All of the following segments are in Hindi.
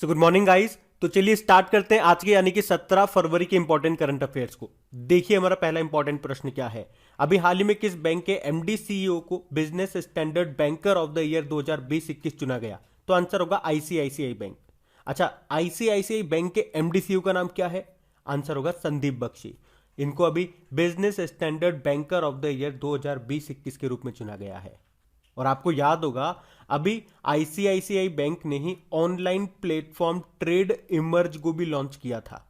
So good morning guys. तो चलिए स्टार्ट करते हैं आज के यानी कि 17 फरवरी के इंपॉर्टेंट करंट अफेयर्स को। देखिए हमारा पहला इंपॉर्टेंट प्रश्न क्या है। अभी हाल ही में किस बैंक के एमडी सीईओ को business standard banker of the year 2020-21 चुना गया? तो आंसर होगा आईसीआईसीआई बैंक। अच्छा, आईसीआईसीआई बैंक के एमडी सीईओ का नाम क्या है? आंसर होगा संदीप बख्शी। इनको अभी business standard banker of the year 2020-21 के रूप में चुना गया है। और आपको याद होगा अभी आईसीआईसीआई बैंक ने ही ऑनलाइन प्लेटफॉर्म ट्रेड इमर्ज को भी लॉन्च किया था।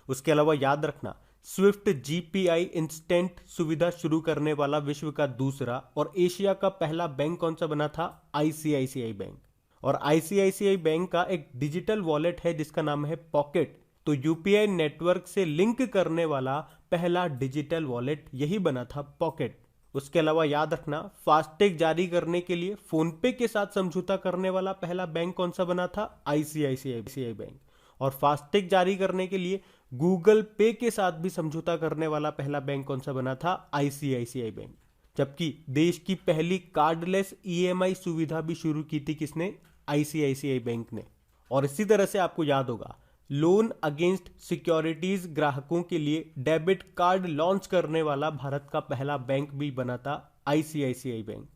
उसके अलावा याद रखना, स्विफ्ट जीपीआई इंस्टेंट सुविधा शुरू करने वाला विश्व का दूसरा और एशिया का पहला बैंक कौन सा बना था? ICICI bank. और आईसीआईसीआई बैंक का एक डिजिटल वॉलेट है जिसका नाम है पॉकेट। तो यूपीआई नेटवर्क से लिंक करने वाला पहला डिजिटल वॉलेट यही बना था पॉकेट। उसके अलावा याद रखना, फास्टैग जारी करने के लिए फोन पे के साथ समझौता करने वाला पहला बैंक कौन सा बना था? ICICI bank. और फास्टैग जारी करने के लिए गूगल पे के साथ भी समझौता करने वाला पहला बैंक कौन सा बना था? ICICI bank. जबकि देश की पहली कार्डलेस ईएमआई सुविधा भी शुरू की थी किसने? आईसीआईसीआई बैंक ने। और इसी तरह से आपको याद होगा, लोन अगेंस्ट सिक्योरिटीज ग्राहकों के लिए डेबिट कार्ड लॉन्च करने वाला भारत का पहला बैंक भी बना था आईसीआईसीआई बैंक।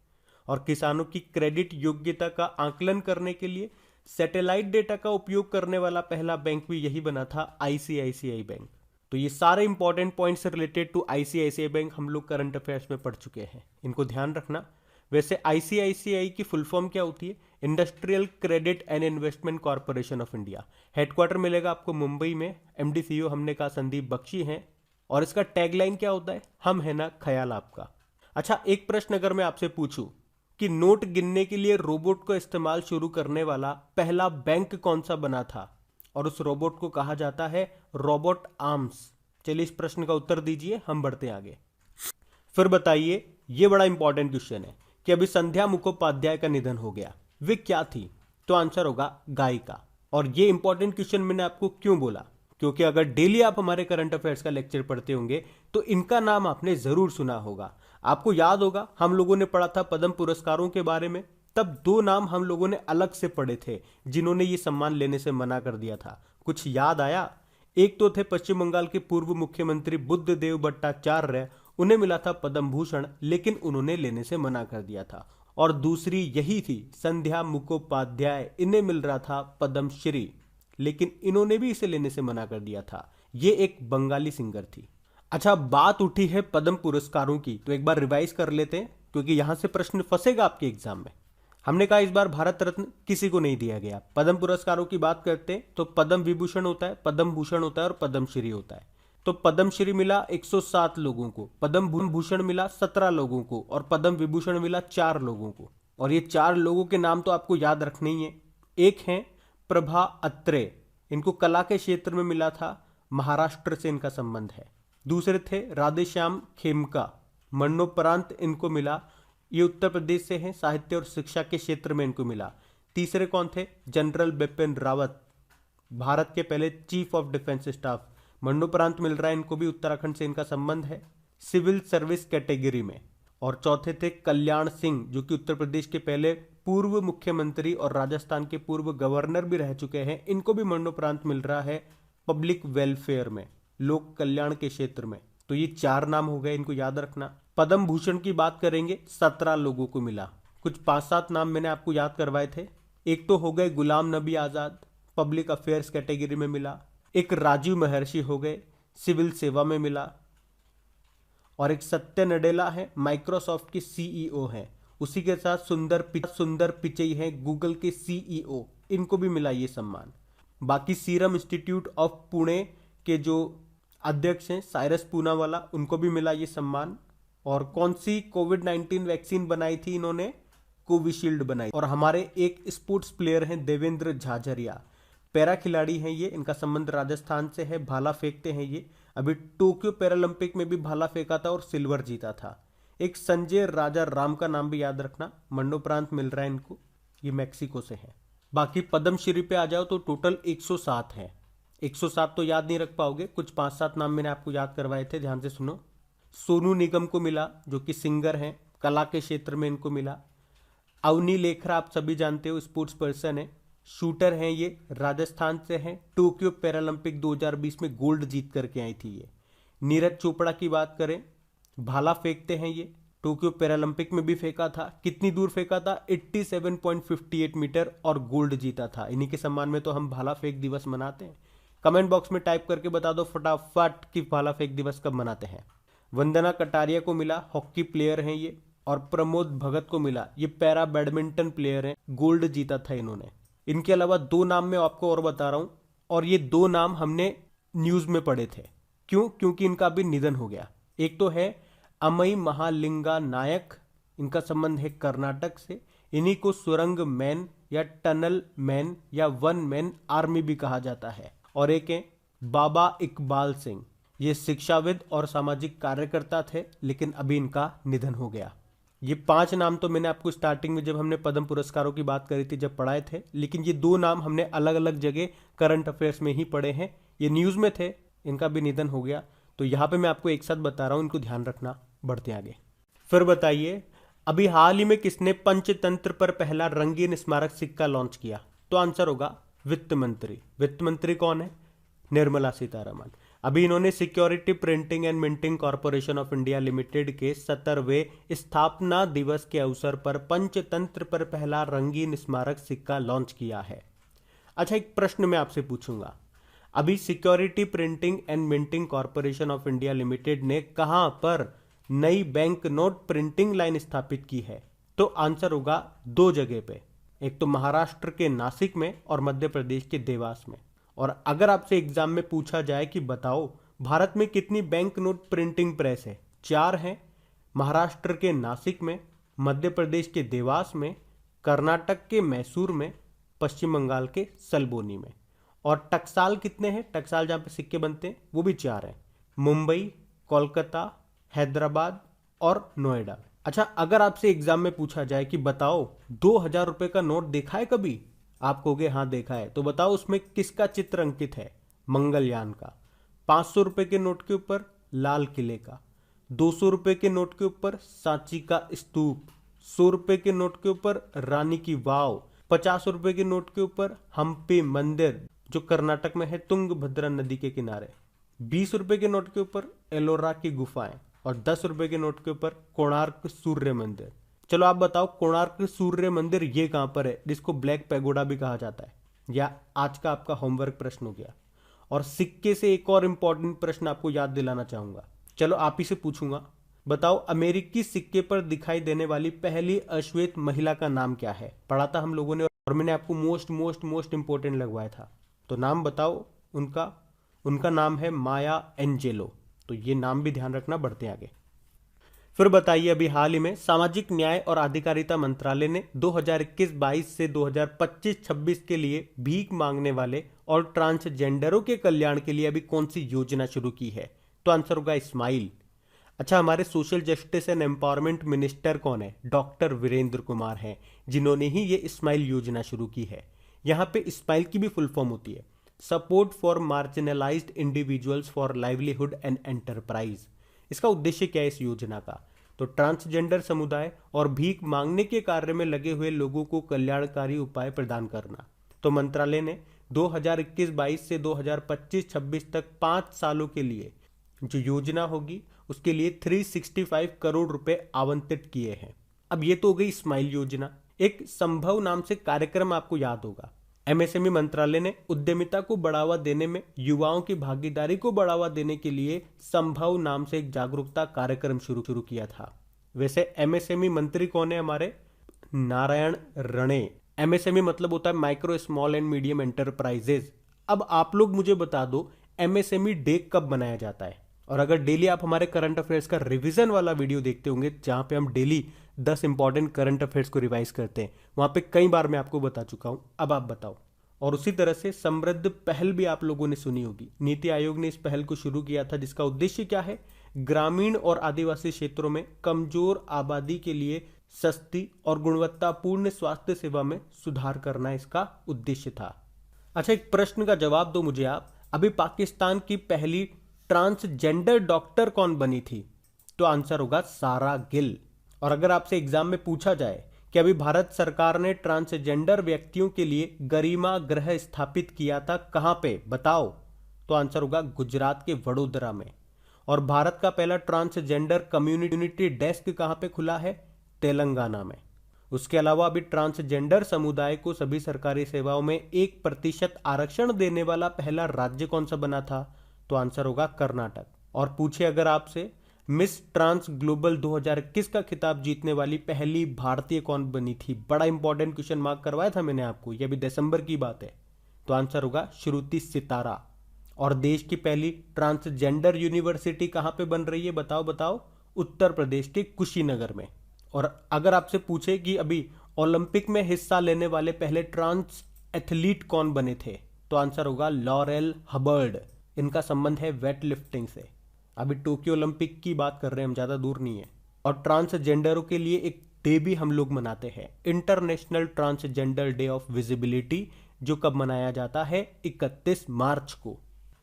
और किसानों की क्रेडिट योग्यता का आकलन करने के लिए सैटेलाइट डेटा का उपयोग करने वाला पहला बैंक भी यही बना था आईसीआईसीआई बैंक। तो ये सारे important points related to ICICI bank हम लोग करंट अफेयर्स में पढ़ चुके हैं, इनको ध्यान रखना। वैसे आईसीआईसीआई की फुल फॉर्म क्या होती है? Industrial credit and investment corporation of India. Headquarter मिलेगा आपको मुंबई में। एमडी सीईओ हमने कहा संदीप बख्शी हैं। और इसका टैगलाइन क्या होता है? हम है ना ख्याल आपका। अच्छा, एक प्रश्न अगर मैं आपसे पूछूं कि नोट गिनने के लिए रोबोट को इस्तेमाल शुरू करने वाला पहला बैंक कौन सा बना था? और उस रोबोट को कहा जाता है रोबोट आर्म्स। चलिए इस प्रश्न का उत्तर दीजिए, हम बढ़ते हैं आगे। फिर बताइए, ये बड़ा इंपॉर्टेंट क्वेश्चन है कि अभी संध्या मुखोपाध्याय का निधन हो गया, वे क्या थी? तो आंसर होगा गायिका। और ये इंपॉर्टेंट क्वेश्चन मैंने आपको क्यों बोला? क्योंकि अगर डेली आप हमारे करंट अफेयर्स का लेक्चर पढ़ते होंगे तो इनका नाम आपने जरूर सुना होगा। आपको याद होगा हम लोगों ने पढ़ा था पद्म पुरस्कारों के बारे में, तब दो नाम हम लोगों ने अलग से पढ़े थे जिन्होंने ये सम्मान लेने से मना कर दिया था। कुछ याद आया? एक तो थे पश्चिम बंगाल के पूर्व मुख्यमंत्री बुद्धदेव भट्टाचार्य, उन्हें मिला था पद्म भूषण, लेकिन उन्होंने लेने से मना कर दिया था। और दूसरी यही थी संध्या मुखोपाध्याय, इन्हें मिल रहा था पद्म श्री, लेकिन इन्होंने भी इसे लेने से मना कर दिया था। ये एक बंगाली सिंगर थी। अच्छा, बात उठी है पद्म पुरस्कारों की, तो एक बार रिवाइज कर लेते हैं क्योंकि यहां से प्रश्न फंसेगा आपके एग्जाम में। हमने कहा इस बार भारत रत्न किसी को नहीं दिया गया। पद्म पुरस्कारों की बात करते हैं तो पद्म विभूषण होता है, पद्म भूषण होता है और पद्म श्री होता है। तो पद्म श्री मिला 107 लोगों को, पद्म भूषण मिला 17 लोगों को और पद्म विभूषण मिला 4 लोगों को। और ये 4 लोगों के नाम तो आपको याद रखने ही है। एक है प्रभा अत्रे, इनको कला के क्षेत्र में मिला था, महाराष्ट्र से इनका संबंध है। दूसरे थे राधेश्याम खेमका, मरणोपरांत इनको मिला, ये उत्तर प्रदेश से हैं, साहित्य और शिक्षा के क्षेत्र में इनको मिला। तीसरे कौन थे? जनरल बिपिन रावत, भारत के पहले चीफ ऑफ डिफेंस स्टाफ, मरणोपरांत मिल रहा है इनको भी, उत्तराखंड से इनका संबंध है सिविल सर्विस कैटेगरी में। और चौथे थे कल्याण सिंह, जो कि उत्तर प्रदेश के पहले पूर्व मुख्यमंत्री और राजस्थान के पूर्व गवर्नर भी रह चुके हैं, इनको भी मरणोपरांत मिल रहा है पब्लिक वेलफेयर में, लोक कल्याण के क्षेत्र में। तो ये 4 नाम हो गए, इनको याद रखना। पद्म भूषण की बात करेंगे, 17 लोगों को मिला। कुछ 5-7 नाम मैंने आपको याद करवाए थे। एक तो हो गए Ghulam Nabi Azad, public affairs category में मिला। एक राजीव महर्षि हो गए, सिविल सेवा में मिला। और एक सत्य नडेला है, माइक्रोसॉफ्ट के सीईओ हैं। उसी के साथ सुंदर पिचई है, गूगल के सीईओ, इनको भी मिला ये सम्मान। बाकी सीरम इंस्टीट्यूट ऑफ पुणे के जो अध्यक्ष हैं साइरस पूनावाला, उनको भी मिला ये सम्मान। और कौन सी कोविड-19 वैक्सीन बनाई थी इन्होंने? कोविशील्ड बनाई। और हमारे एक स्पोर्ट्स प्लेयर हैं देवेंद्र झाझरिया, पैरा खिलाड़ी हैं ये, इनका संबंध राजस्थान से है, भाला फेंकते हैं ये। अभी टोक्यो पैरालंपिक में भी भाला फेंका था और सिल्वर जीता था। एक संजय राजा राम का नाम भी याद रखना, मरणोपरांत मिल रहा है इनको, ये मैक्सिको से है। बाकी पद्मश्री पे आ जाओ तो टोटल 107 है। 107 तो याद नहीं रख पाओगे, कुछ 5-7 नाम मैंने आपको याद करवाए थे, ध्यान से सुनो। सोनू निगम को मिला, जो कि सिंगर हैं, कला के क्षेत्र में इनको मिला। अवनी लेखरा आप सभी जानते हो, स्पोर्ट्स पर्सन है। शूटर हैं ये, राजस्थान से हैं, टोक्यो पैरालंपिक 2020 में गोल्ड जीत करके आई थी ये। नीरज चोपड़ा की बात करें, भाला फेंकते हैं ये, टोक्यो पैरालंपिक में भी फेंका था। कितनी दूर फेंका था? 87.58 मीटर और गोल्ड जीता था। इन्हीं के सम्मान में तो हम भाला फेंक दिवस मनाते हैं। कमेंट बॉक्स में टाइप करके बता दो फटाफट कि भाला फेंक दिवस कब मनाते हैं। वंदना कटारिया को मिला, हॉकी प्लेयर हैं ये, और प्रमोद भगत को मिला, ये पैरा बैडमिंटन प्लेयर हैं, गोल्ड जीता था इन्होंने। इनके अलावा दो नाम मैं आपको और बता रहा हूं, और ये दो नाम हमने न्यूज में पढ़े थे। क्यों? क्योंकि इनका अभी निधन हो गया। एक तो है अमई महालिंगा नायक, इनका संबंध है कर्नाटक से। इन्हीं को सुरंग मैन या टनल मैन या वन मैन आर्मी भी कहा जाता है। और एक है बाबा इकबाल सिंह, ये शिक्षाविद और सामाजिक कार्यकर्ता थे, लेकिन अभी इनका निधन हो गया। ये 5 नाम तो मैंने आपको स्टार्टिंग में जब हमने पद्म पुरस्कारों की बात करी थी जब पढ़ाए थे, लेकिन ये 2 नाम हमने अलग अलग जगह करंट अफेयर्स में ही पढ़े हैं। ये न्यूज में थे, इनका भी निधन हो गया, तो यहाँ पे मैं आपको एक साथ बता रहा हूँ, इनको ध्यान रखना। बढ़ते आगे। फिर बताइए, अभी हाल ही में किसने पंचतंत्र पर पहला रंगीन स्मारक सिक्का लॉन्च किया? तो आंसर होगा वित्त मंत्री। वित्त मंत्री कौन है? निर्मला सीतारमण। अभी इन्होंने security printing and minting corporation of India limited के 70वें स्थापना दिवस के अवसर पर पंचतंत्र पर पहला रंगीन स्मारक सिक्का लॉन्च किया है। अच्छा, एक प्रश्न मैं आपसे पूछूंगा, अभी security printing and minting corporation of India limited ने कहां पर नई बैंक नोट प्रिंटिंग लाइन स्थापित की है? तो आंसर होगा 2 जगह पे, एक तो महाराष्ट्र के नासिक में और मध्य प्रदेश के देवास में। और अगर आपसे एग्जाम में पूछा जाए कि बताओ भारत में कितनी बैंक नोट प्रिंटिंग प्रेस है? 4 हैं, महाराष्ट्र के नासिक में, मध्य प्रदेश के देवास में, कर्नाटक के मैसूर में, पश्चिम बंगाल के सलबोनी में। और टकसाल कितने हैं? टकसाल जहां पे सिक्के बनते हैं वो भी 4 हैं, मुंबई, कोलकाता, हैदराबाद और नोएडा। अच्छा, अगर आपसे एग्जाम में पूछा जाए कि बताओ 2000 रुपए का नोट देखा है कभी? आप कहोगे हाँ देखा है, तो बताओ उसमें किसका चित्र अंकित है? मंगलयान का। 500 रुपए के नोट के ऊपर लाल किले का, 200 रुपए के नोट के ऊपर सांची का स्तूप, 100 रुपए के नोट के ऊपर रानी की वाव, 50 रुपए के नोट के ऊपर हम्पी मंदिर जो कर्नाटक में है तुंगभद्रा नदी के किनारे, 20 रुपए के नोट के ऊपर एलोरा की गुफाएं, और 10 रुपए के नोट के ऊपर कोणार्क सूर्य मंदिर। चलो आप बताओ कोणार्क सूर्य मंदिर ये कहां पर है, जिसको ब्लैक पैगोडा भी कहा जाता है? या आज का आपका होमवर्क प्रश्न हो गया। और सिक्के से एक और इंपॉर्टेंट प्रश्न आपको याद दिलाना चाहूंगा, चलो आप ही से पूछूंगा, बताओ अमेरिकी सिक्के पर दिखाई देने वाली पहली अश्वेत महिला का नाम क्या है? पढ़ा था हम लोगों ने और मैंने आपको मोस्ट इंपॉर्टेंट लगवाया था, तो नाम बताओ उनका। उनका नाम है माया एंजेलो, तो ये नाम भी ध्यान रखना। बढ़ते आगे। फिर बताइए, अभी हाल ही में सामाजिक न्याय और अधिकारिता मंत्रालय ने 2021-22 से 2025-26 के लिए भीख मांगने वाले और ट्रांसजेंडरों के कल्याण के लिए अभी कौन सी योजना शुरू की है? तो आंसर होगा स्माइल। अच्छा, हमारे social justice and empowerment minister कौन है? डॉक्टर वीरेंद्र कुमार हैं, जिन्होंने ही ये स्माइल योजना शुरू की है। यहाँ पे स्माइल की भी फुल फॉर्म होती है support for marginalised individuals for livelihood and enterprise. इसका उद्देश्य क्या है इस योजना का? तो ट्रांसजेंडर समुदाय और भीख मांगने के कार्य में लगे हुए लोगों को कल्याणकारी उपाय प्रदान करना। तो मंत्रालय ने 2021-22 से 2025-26 तक 5 सालों के लिए जो योजना होगी उसके लिए 365 करोड़ रुपए आवंटित किए हैं। अब ये तो हो गई स्माइल योजना। एक संभव नाम से कार्यक्रम आपको याद होगा। एमएसएमई मंत्रालय ने उद्यमिता को बढ़ावा देने में युवाओं की भागीदारी को बढ़ावा देने के लिए संभव नाम से एक जागरूकता कार्यक्रम शुरू किया था। वैसे एमएसएमई मंत्री कौन है हमारे? नारायण रणें। एमएसएमई मतलब होता है micro small and medium enterprises. अब आप लोग मुझे बता दो एमएसएमई डे कब मनाया जाता है? और अगर डेली आप हमारे करंट अफेयर्स का रिवीजन वाला वीडियो देखते होंगे जहां पे हम डेली 10 इंपॉर्टेंट करंट अफेयर्स को रिवाइज करते हैं, वहां पे कई बार मैं आपको बता चुका हूं। अब आप बताओ। और उसी तरह से समृद्ध पहल भी आप लोगों ने सुनी होगी। नीति आयोग ने इस पहल को शुरू किया था, जिसका उद्देश्य क्या है? ग्रामीण और आदिवासी क्षेत्रों में कमजोर आबादी के लिए सस्ती और गुणवत्तापूर्ण स्वास्थ्य सेवा में सुधार करना इसका उद्देश्य था। अच्छा, एक प्रश्न का जवाब दो मुझे आप, अभी पाकिस्तान की पहली ट्रांसजेंडर डॉक्टर कौन बनी थी? तो आंसर होगा सारा गिल। और अगर आपसे एग्जाम में पूछा जाए कि अभी भारत सरकार ने ट्रांसजेंडर व्यक्तियों के लिए गरिमा गृह स्थापित किया था, कहां पे बताओ? तो आंसर होगा गुजरात के वडोदरा में। और भारत का पहला ट्रांसजेंडर कम्युनिटी डेस्क कहां पे खुला है? तेलंगाना में। उसके अलावा अभी ट्रांसजेंडर समुदाय को सभी सरकारी सेवाओं में 1% आरक्षण देने वाला पहला राज्य कौन सा बना था? तो आंसर होगा कर्नाटक। और पूछे अगर आपसे मिस ट्रांस ग्लोबल 2021 का खिताब जीतने वाली पहली भारतीय कौन बनी थी? बड़ा इंपॉर्टेंट क्वेश्चन मार्क करवाया था मैंने आपको, यह भी दिसंबर की बात है। तो आंसर होगा श्रुति सितारा। और देश की पहली ट्रांसजेंडर यूनिवर्सिटी कहां पे बन रही है? बताओ बताओ। उत्तर प्रदेश के कुशीनगर में। और अगर आपसे पूछे कि अभी ओलंपिक में हिस्सा लेने वाले पहले ट्रांस एथलीट कौन बने थे? तो आंसर होगा लॉरेल हबर्ड। इनका संबंध है वेट लिफ्टिंग से। अभी टोक्यो ओलंपिक की बात कर रहे हैं हम, ज्यादा दूर नहीं है। और ट्रांसजेंडरों के लिए एक डे भी हम लोग मनाते हैं, international transgender day of visibility, जो कब मनाया जाता है? 31 मार्च को।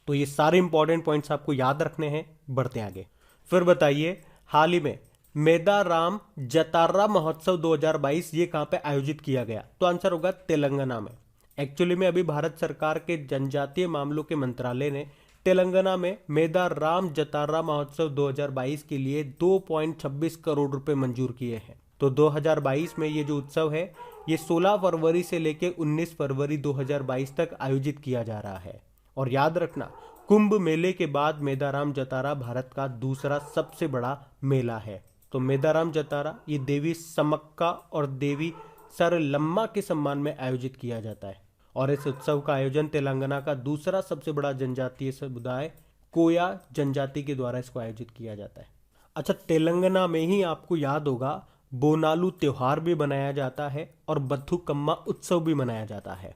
तो ये सारे इंपॉर्टेंट पॉइंट्स आपको याद रखने हैं। बढ़ते आगे। फिर बताइए, हाल ही में मेदा राम जतारा महोत्सव 2022 ये कहां पे आयोजित किया गया? तो आंसर होगा तेलंगाना में। एक्चुअली में अभी भारत सरकार के जनजातीय मामलों के मंत्रालय ने तेलंगाना में मेदा राम जतारा महोत्सव 2022 के लिए 2.26 करोड़ रुपए मंजूर किए हैं। तो 2022 में ये जो उत्सव है ये 16 फरवरी से लेकर 19 फरवरी 2022 तक आयोजित किया जा रहा है। और याद रखना, कुंभ मेले के बाद मेदाराम जतारा भारत का दूसरा सबसे बड़ा मेला है। तो मेदाराम जतारा ये देवी समक्का और देवी सरलम्मा के सम्मान में आयोजित किया जाता है। और इस उत्सव का आयोजन तेलंगाना का दूसरा सबसे बड़ा जनजातीय समुदाय कोया जनजाति के द्वारा इसको आयोजित किया जाता है। अच्छा, तेलंगाना में ही आपको याद होगा बोनालू त्योहार भी मनाया जाता है और बथुकम्मा उत्सव भी मनाया जाता है।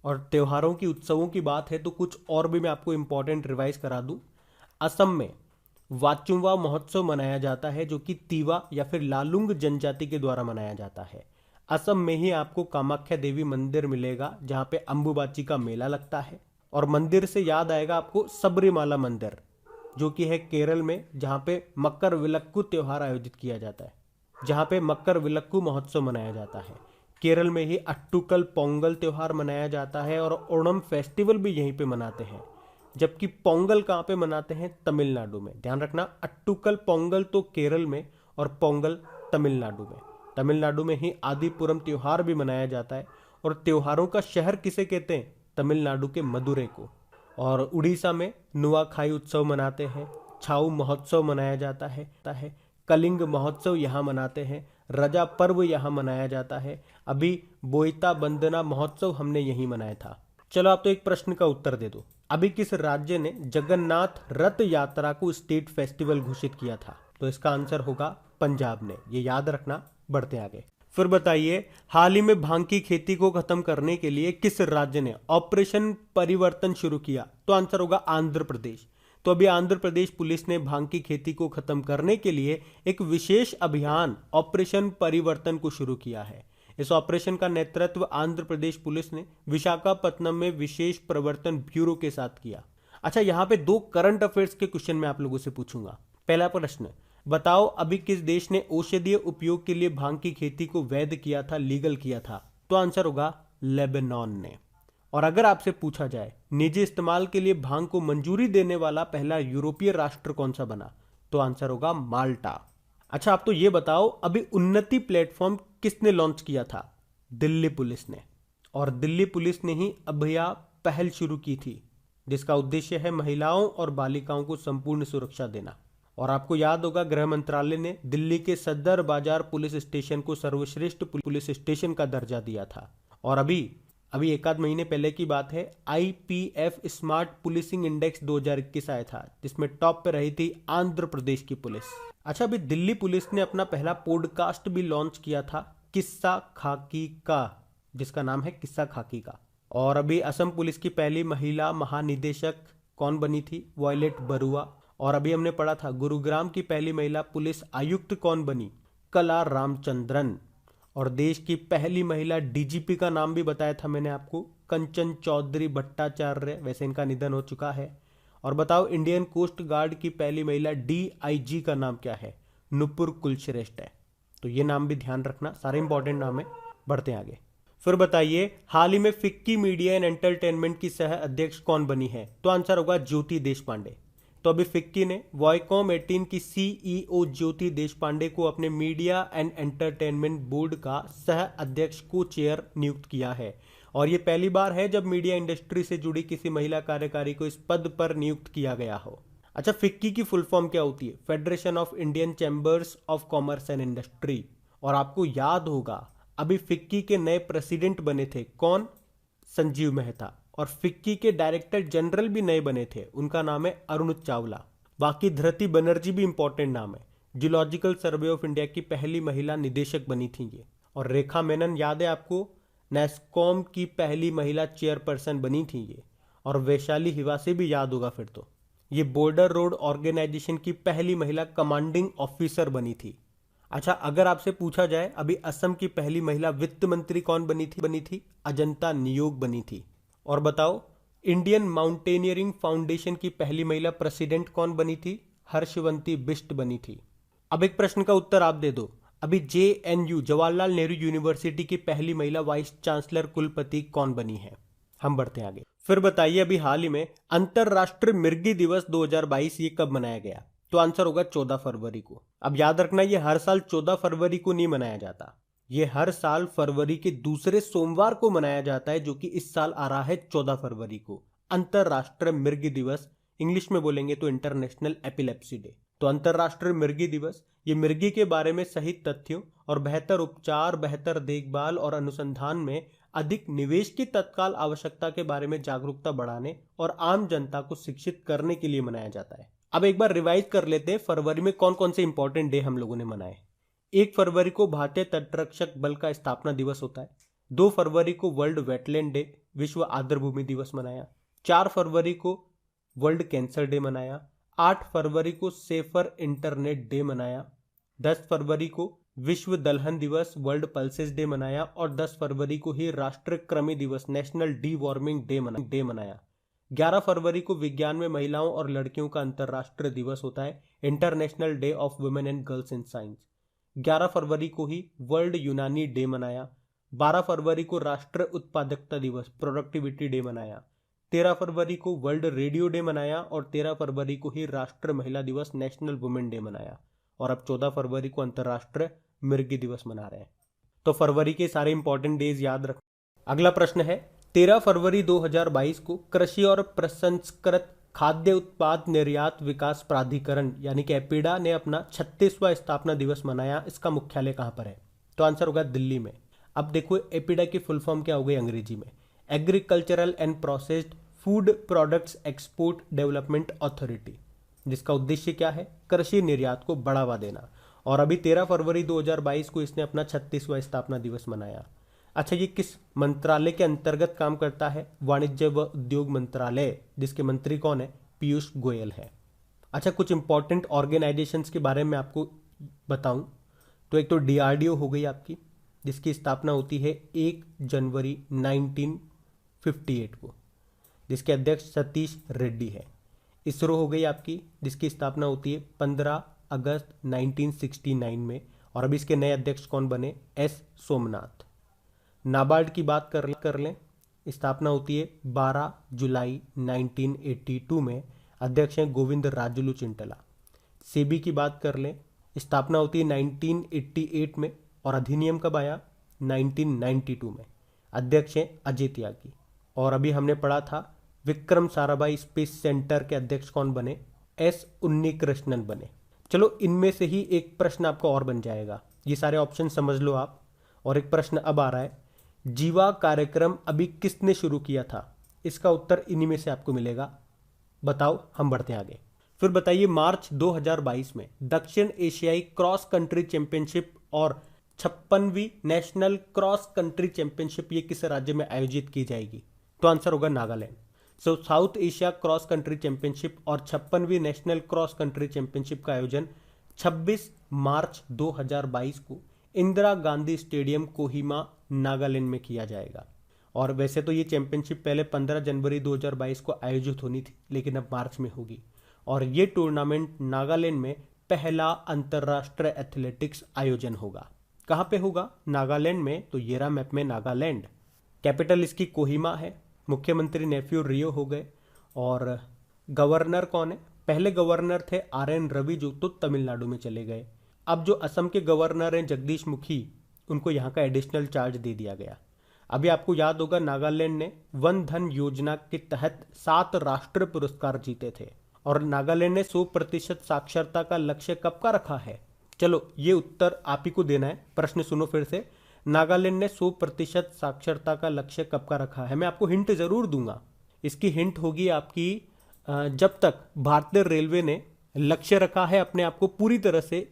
और त्योहारों की उत्सवों की बात है तो कुछ और भी मैं आपको इंपॉर्टेंट रिवाइज करा दूं। असम में वाचुवा महोत्सव मनाया जाता है, जो कि तीवा या फिर लालुंग जनजाति के द्वारा मनाया जाता है। असम में ही आपको कामाख्या देवी मंदिर मिलेगा, जहां पे अंबुबाची का मेला लगता है। और मंदिर से याद आएगा आपको सबरीमाला मंदिर, जो कि है केरल में, जहां पे मकर विलक्कू त्योहार आयोजित किया जाता है, जहां पे मकर विलक्कू महोत्सव मनाया जाता है। केरल में ही अट्टुकल पोंगल त्योहार मनाया जाता है और ओणम फेस्टिवल भी यहीं पे मनाते हैं। जबकि पोंगल कहाँ पे मनाते हैं? तमिलनाडु में। ध्यान रखना, अट्टुकल पोंगल तो केरल में और पोंगल तमिलनाडु में। तमिलनाडु में ही आदिपुरम त्योहार भी मनाया जाता है। और त्योहारों का शहर किसे कहते हैं? तमिलनाडु के मदुरै को। और उड़ीसा में नुआखाई उत्सव मनाते हैं, छाऊ महोत्सव मनाया जाता है, कलिंग महोत्सव यहाँ मनाते हैं, रजा पर्व यहाँ मनाया जाता है। अभी बोईता बंदना महोत्सव हमने यहीं मनाया था। चलो आप तो एक प्रश्न का उत्तर दे दो, अभी किस राज्य ने जगन्नाथ रथ यात्रा को स्टेट फेस्टिवल घोषित किया था? तो इसका आंसर होगा पंजाब ने। ये याद रखना। बढ़ते आगे। फिर बताइए, हाल ही में भांग की खेती को खत्म करने के लिए किस राज्य ने ऑपरेशन परिवर्तन शुरू किया? तो आंसर होगा आंध्र प्रदेश। तो अभी आंध्र प्रदेश पुलिस ने भांग की खेती को खत्म करने के लिए एक विशेष अभियान ऑपरेशन परिवर्तन को शुरू किया है। इस ऑपरेशन का नेतृत्व आंध्र प्रदेश पुलिस ने विशाखापत्तनम में विशेष प्रवर्तन ब्यूरो के साथ किया। अच्छा, यहाँ पे 2 करंट अफेयर्स के क्वेश्चन मैं आप लोगों से पूछूंगा। पहला प्रश्न, बताओ अभी किस देश ने औषधीय उपयोग के लिए भांग की खेती को वैध किया था, लीगल किया था? तो आंसर होगा लेबनान ने। और अगर आपसे पूछा जाए निजी इस्तेमाल के लिए भांग को मंजूरी देने वाला पहला यूरोपीय राष्ट्र कौन सा बना? तो आंसर होगा माल्टा। अच्छा, आप तो ये बताओ अभी उन्नति प्लेटफॉर्म किसने लॉन्च किया था? दिल्ली पुलिस ने। और दिल्ली पुलिस ने ही अभया पहल शुरू की थी, जिसका उद्देश्य है महिलाओं और बालिकाओं को संपूर्ण सुरक्षा देना। और आपको याद होगा गृह मंत्रालय ने दिल्ली के सदर बाजार पुलिस स्टेशन को सर्वश्रेष्ठ पुलिस स्टेशन का दर्जा दिया था। और अभी एक आध महीने पहले की बात है, IPF स्मार्ट पुलिसिंग इंडेक्स 2021 आया था, जिसमें टॉप पे रही थी आंध्र प्रदेश की पुलिस। अच्छा, अभी दिल्ली पुलिस ने अपना पहला पॉडकास्ट भी लॉन्च किया था, किस्सा खाकी का, जिसका नाम है किस्सा खाकी का। और अभी असम पुलिस की पहली महिला महानिदेशक कौन बनी थी? वॉयलेट बरुआ। और अभी हमने पढ़ा था गुरुग्राम की पहली महिला पुलिस आयुक्त कौन बनी? कला रामचंद्रन। और देश की पहली महिला DGP का नाम भी बताया था मैंने आपको, कंचन चौधरी भट्टाचार्य। वैसे इनका निधन हो चुका है। और बताओ इंडियन कोस्ट गार्ड की पहली महिला DIG का नाम क्या है? नुपुर कुलश्रेष्ठ है। तो ये नाम भी ध्यान रखना, सारे इंपॉर्टेंट नाम है। बढ़ते हैं आगे। फिर बताइए हाल ही में फिक्की मीडिया एंड एंटरटेनमेंट की सह अध्यक्ष कौन बनी है? तो आंसर होगा ज्योति देशपांडे। तो अभी फिक्की ने वॉयकॉम 18 की सीईओ ज्योति देशपांडे को अपने मीडिया एंड एंटरटेनमेंट बोर्ड का सह अध्यक्ष को चेयर नियुक्त किया है, और ये पहली बार है जब मीडिया इंडस्ट्री से जुड़ी किसी महिला कार्यकारी को इस पद पर नियुक्त किया गया हो। अच्छा, फिक्की की फुल फॉर्म क्या होती है? Federation of Indian chambers of commerce and industry. और आपको याद होगा अभी फिक्की के नए प्रेसिडेंट बने थे, कौन? संजीव मेहता। और फिक्की के डायरेक्टर जनरल भी नए बने थे, उनका नाम है अरुण चावला। बाकी धृति बनर्जी भी इंपॉर्टेंट नाम है, जियोलॉजिकल सर्वे ऑफ इंडिया की पहली महिला निदेशक बनी थी ये। और रेखा मेनन याद है आपको, नेस्कॉम की पहली महिला चेयरपर्सन बनी थी ये। और वैशाली हिवासे भी याद होगा फिर तो, ये बॉर्डर रोड ऑर्गेनाइजेशन की पहली महिला कमांडिंग ऑफिसर बनी थी। अच्छा, अगर आपसे पूछा जाए अभी असम की पहली महिला वित्त मंत्री कौन बनी थी? अजंता नियोग बनी थी। और बताओ इंडियन माउंटेनियरिंग फाउंडेशन की पहली महिला प्रेसिडेंट कौन बनी थी? हर्षवंती बिष्ट बनी थी। अब एक प्रश्न का उत्तर आप दे दो, अभी JNU जवाहरलाल नेहरू यूनिवर्सिटी की पहली महिला वाइस चांसलर कुलपति कौन बनी है? हम बढ़ते हैं आगे। फिर बताइए अभी हाल ही में अंतरराष्ट्रीय मिर्गी दिवस 2022 ये कब मनाया गया? तो आंसर होगा 14 फरवरी को। अब याद रखना ये हर साल 14 फरवरी को नहीं मनाया जाता, ये हर साल फरवरी के दूसरे सोमवार को मनाया जाता है, जो कि इस साल आ रहा है 14 फरवरी को। अंतरराष्ट्रीय मिर्गी दिवस, इंग्लिश में बोलेंगे तो इंटरनेशनल एपिलेप्सी डे। तो अंतरराष्ट्रीय मिर्गी दिवस ये मिर्गी के बारे में सही तथ्यों और बेहतर उपचार, बेहतर देखभाल और अनुसंधान में अधिक निवेश की तत्काल आवश्यकता के बारे में जागरूकता बढ़ाने और आम जनता को शिक्षित करने के लिए मनाया जाता है। अब एक बार रिवाइज कर लेते हैं फरवरी में कौन कौन से इंपॉर्टेंट डे हम लोगों ने मनाए। 1 फरवरी को भारतीय तटरक्षक बल का स्थापना दिवस होता है। 2 फरवरी को वर्ल्ड वेटलैंड डे, विश्व आर्द्रभूमि दिवस मनाया। 4 फरवरी को वर्ल्ड कैंसर डे मनाया। 8 फरवरी को सेफर इंटरनेट डे मनाया। 10 फरवरी को विश्व दलहन दिवस, वर्ल्ड पल्सेस डे मनाया। और 10 फरवरी को ही राष्ट्रीय कृमि दिवस, नेशनल डी वार्मिंग डे मनाया। 11 फरवरी को विज्ञान में महिलाओं और लड़कियों का अंतर्राष्ट्रीय दिवस होता है, international day of women and girls in science. 11 फरवरी को ही वर्ल्ड यूनानी डे मनाया। 12 फरवरी को राष्ट्रीय उत्पादकता दिवस, प्रोडक्टिविटी डे मनाया। 13 फरवरी को वर्ल्ड रेडियो डे मनाया। और 13 फरवरी को ही राष्ट्रीय महिला दिवस, नेशनल वुमेन डे मनाया। और अब 14 फरवरी को अंतर्राष्ट्रीय मिर्गी दिवस मना रहे हैं। तो फरवरी के सारे इंपॉर्टेंट डेज याद रख। अगला प्रश्न है 13 फरवरी 2022 को कृषि और प्रसंस्कृत खाद्य उत्पाद निर्यात विकास प्राधिकरण यानी कि एपीडा ने अपना 36वां स्थापना दिवस मनाया। इसका मुख्यालय कहां पर है? तो आंसर होगा दिल्ली में। अब देखो एपीडा की फुल फॉर्म क्या हो गई अंग्रेजी में? Agricultural and processed food products export development authority, जिसका उद्देश्य क्या है? कृषि निर्यात को बढ़ावा देना। और अभी 13 फरवरी 2022 को इसने अपना 36वां स्थापना दिवस मनाया। अच्छा, ये किस मंत्रालय के अंतर्गत काम करता है? वाणिज्य व उद्योग मंत्रालय, जिसके मंत्री कौन है? पीयूष गोयल है। अच्छा, कुछ इंपॉर्टेंट ऑर्गेनाइजेशंस के बारे में आपको बताऊं तो एक तो DRDO हो गई आपकी, जिसकी स्थापना होती है 1 जनवरी 1958 को, जिसके अध्यक्ष सतीश रेड्डी है। इसरो हो गई आपकी, जिसकी स्थापना होती है 15 अगस्त 1969 में, और अभी इसके नए अध्यक्ष कौन बने? S सोमनाथ। नाबार्ड की बात कर लें, स्थापना होती है 12 जुलाई 1982 में, अध्यक्ष हैं गोविंद राजुलू चिंटला। सेबी की बात कर लें, स्थापना होती है 1988 में, और अधिनियम कब आया? 1992 में, अध्यक्ष हैं अजय त्यागी। और अभी हमने पढ़ा था विक्रम साराभाई स्पेस सेंटर के अध्यक्ष कौन बने? S उन्नीकृष्णन बने। चलो इनमें से ही एक प्रश्न आपका और बन जाएगा, ये सारे ऑप्शन समझ लो आप। और एक प्रश्न अब आ रहा है, जीवा कार्यक्रम अभी किसने शुरू किया था? इसका उत्तर इन्हीं में से आपको मिलेगा। बताओ, हम बढ़ते हैं आगे। फिर बताइए मार्च 2022 में दक्षिण एशियाई क्रॉस कंट्री चैंपियनशिप और 56वीं नेशनल क्रॉस कंट्री चैंपियनशिप ये किस राज्य में आयोजित की जाएगी? तो आंसर होगा Nagaland. So South Asia cross country championship और 56वीं नेशनल क्रॉस कंट्री चैंपियनशिप का आयोजन 26 मार्च 2022 को इंदिरा गांधी स्टेडियम कोहिमा नागालैंड में किया जाएगा। और वैसे तो ये चैंपियनशिप पहले 15 जनवरी 2022 को आयोजित होनी थी, लेकिन अब मार्च में होगी। और ये टूर्नामेंट नागालैंड में पहला अंतरराष्ट्रीय एथलेटिक्स आयोजन होगा? कहाँ पे होगा? नागालैंड में। तो ये रहा मैप में नागालैंड। कैपिटल इसकी कोहिमा है। मुख्यमंत्री नेफ्यू रियो हो गए। और गवर्नर कौन है? पहले गवर्नर थे RN रवि, जो तो तमिलनाडु में चले गए। अब जो असम के गवर्नर हैं जगदीश मुखी, उनको यहाँ का एडिशनल चार्ज दे दिया गया। अभी आपको याद होगा नागालैंड ने वन धन योजना के तहत 7 राष्ट्रीय पुरस्कार जीते थे। और नागालैंड ने 100% साक्षरता का लक्ष्य कब का रखा है? चलो ये उत्तर आप ही को देना है। प्रश्न सुनो फिर से। नागालैंड ने 100% साक्षरता का लक्ष्य कब का रखा है? मैं आपको हिंट जरूर दूंगा। इसकी हिंट होगी आपकी जब तक भारतीय रेलवे ने लक्ष्य रखा है अपने आप को पूरी तरह से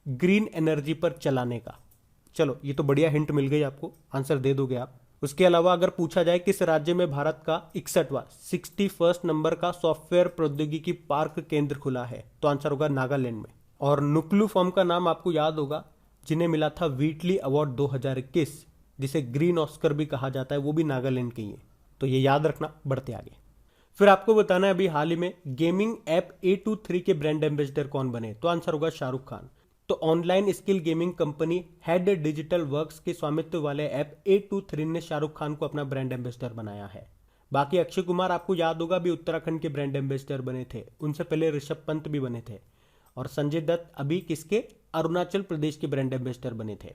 ग्रीन एनर्जी पर चलाने का। चलो ये तो बढ़िया हिंट मिल गई आपको, आंसर दे दोगे आप। उसके अलावा अगर पूछा जाए किस राज्य में भारत का 61वां नंबर का सॉफ्टवेयर प्रौद्योगिकी पार्क केंद्र खुला है? तो आंसर होगा नागालैंड में। और नुक्लू फॉर्म का नाम आपको याद होगा, जिन्हें मिला था व्हीटली अवार्ड 2021, जिसे ग्रीन ऑस्कर भी कहा जाता है, वो भी नागालैंड के ही है। तो ये याद रखना। बढ़ते आगे। फिर आपको बताना है अभी हाल ही में गेमिंग ऐप A23 के ब्रांड एम्बेसडर कौन बने? तो आंसर होगा शाहरुख खान। तो online skill gaming company head digital works के स्वामित्व वाले ऐप A23 ने शाहरुख खान को अपना ब्रांड एम्बेसडर बनाया है। बाकी अक्षय कुमार आपको याद होगा अभी उत्तराखंड के ब्रांड एम्बेसडर बने थे, उनसे पहले ऋषभ पंत भी बने थे। और संजय दत्त अभी किसके? अरुणाचल प्रदेश के ब्रांड एम्बेसडर बने थे।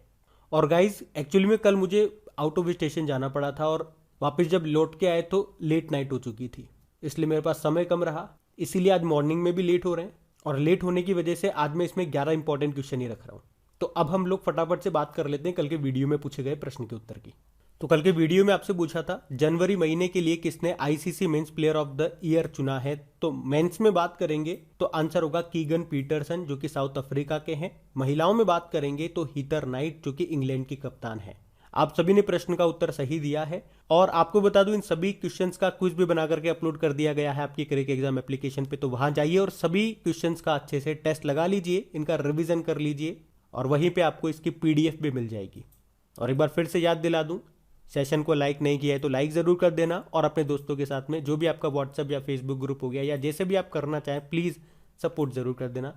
और गाइज एक्चुअली में कल मुझे आउट ऑफ स्टेशन जाना पड़ा था और वापस जब लौट के आए तो लेट नाइट हो चुकी थी, इसलिए मेरे पास समय कम रहा, इसीलिए आज मॉर्निंग में भी लेट हो रहे हैं। और लेट होने की वजह से आज मैं इसमें 11 इंपॉर्टेंट क्वेश्चन ही रख रहा हूँ। तो अब हम लोग फटाफट से बात कर लेते हैं कल के वीडियो में पूछे गए प्रश्न के उत्तर की। तो कल के वीडियो में आपसे पूछा था जनवरी महीने के लिए किसने ICC men's player of the year चुना है? तो मेंस में बात करेंगे तो आंसर होगा कीगन पीटरसन, जो कि साउथ अफ्रीका के हैं। महिलाओं में बात करेंगे तो हीथर नाइट, जो कि इंग्लैंड की कप्तान है। आप सभी ने प्रश्न का उत्तर सही दिया है। और आपको बता दूं इन सभी क्वेश्चंस का क्विज भी बना करके अपलोड कर दिया गया है आपकी क्रैक एग्जाम एप्लीकेशन पे, तो वहां जाइए और सभी क्वेश्चंस का अच्छे से टेस्ट लगा लीजिए, इनका रिवीजन कर लीजिए और वहीं पे आपको इसकी PDF भी मिल जाएगी। और एक बार फिर से याद दिला दूं, सेशन को लाइक नहीं किया है तो लाइक जरूर कर देना और अपने दोस्तों के साथ में जो भी आपका व्हाट्सएप या फेसबुक ग्रुप हो गया या जैसे भी आप करना चाहें प्लीज सपोर्ट जरूर कर देना।